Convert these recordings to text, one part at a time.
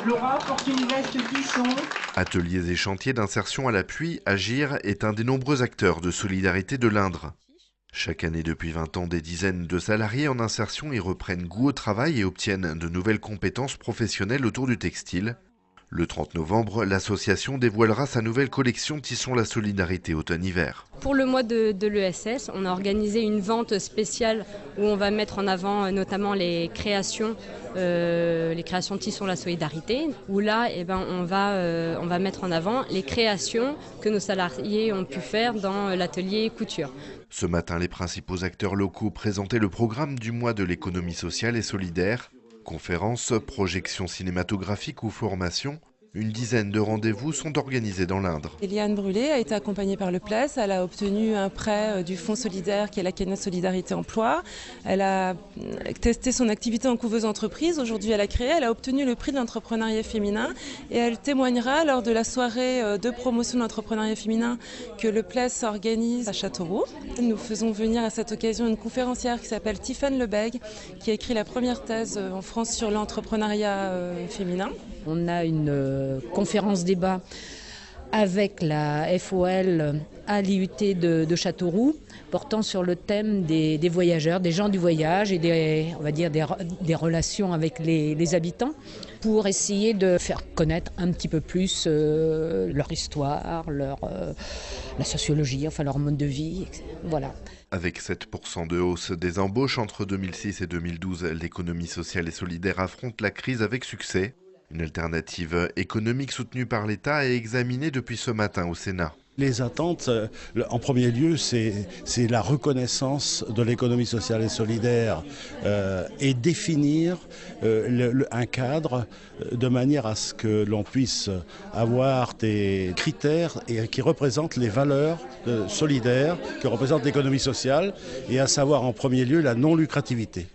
Laura porte une veste cuisson. Ateliers et chantiers d'insertion à l'appui, Agir est un des nombreux acteurs de solidarité de l'Indre. Chaque année depuis 20 ans, des dizaines de salariés en insertion y reprennent goût au travail et obtiennent de nouvelles compétences professionnelles autour du textile. Le 30 novembre, l'association dévoilera sa nouvelle collection Tissons la solidarité automne-hiver. Pour le mois de l'ESS, on a organisé une vente spéciale où on va mettre en avant notamment les créations Tissons la solidarité, où là on va mettre en avant les créations que nos salariés ont pu faire dans l'atelier couture. Ce matin, les principaux acteurs locaux présentaient le programme du mois de l'économie sociale et solidaire. Conférences, projections cinématographiques ou formations, une dizaine de rendez-vous sont organisés dans l'Indre. Eliane Brûlé a été accompagnée par le PLES. Elle a obtenu un prêt du Fonds solidaire qui est la cagnotte Solidarité Emploi. Elle a testé son activité en couveuse entreprise. Aujourd'hui, elle a obtenu le prix de l'entrepreneuriat féminin et elle témoignera lors de la soirée de promotion de l'entrepreneuriat féminin que le PLES organise à Châteauroux. Nous faisons venir à cette occasion une conférencière qui s'appelle Tiffaine Lebègue, qui a écrit la première thèse en France sur l'entrepreneuriat féminin. On a une conférence débat avec la FOL à l'IUT de Châteauroux portant sur le thème des voyageurs, des gens du voyage et des relations avec les habitants pour essayer de faire connaître un petit peu plus leur histoire, la sociologie, enfin leur mode de vie, voilà. Avec 7% de hausse des embauches entre 2006 et 2012, l'économie sociale et solidaire affronte la crise avec succès. Une alternative économique soutenue par l'État est examinée depuis ce matin au Sénat. Les attentes, en premier lieu, c'est la reconnaissance de l'économie sociale et solidaire et définir un cadre de manière à ce que l'on puisse avoir des critères qui représentent les valeurs solidaires, que représente l'économie sociale, et à savoir en premier lieu la non-lucrativité.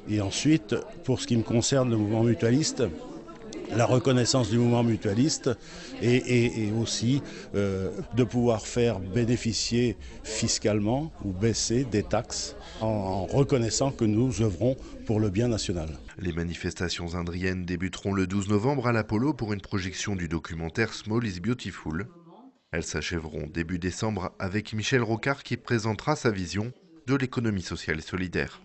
Et ensuite, pour ce qui me concerne, le mouvement mutualiste, la reconnaissance du mouvement mutualiste et aussi de pouvoir faire bénéficier fiscalement ou baisser des taxes en reconnaissant que nous œuvrons pour le bien national. Les manifestations indriennes débuteront le 12 novembre à l'Apollo pour une projection du documentaire Small is Beautiful. Elles s'achèveront début décembre avec Michel Rocard qui présentera sa vision de l'économie sociale et solidaire.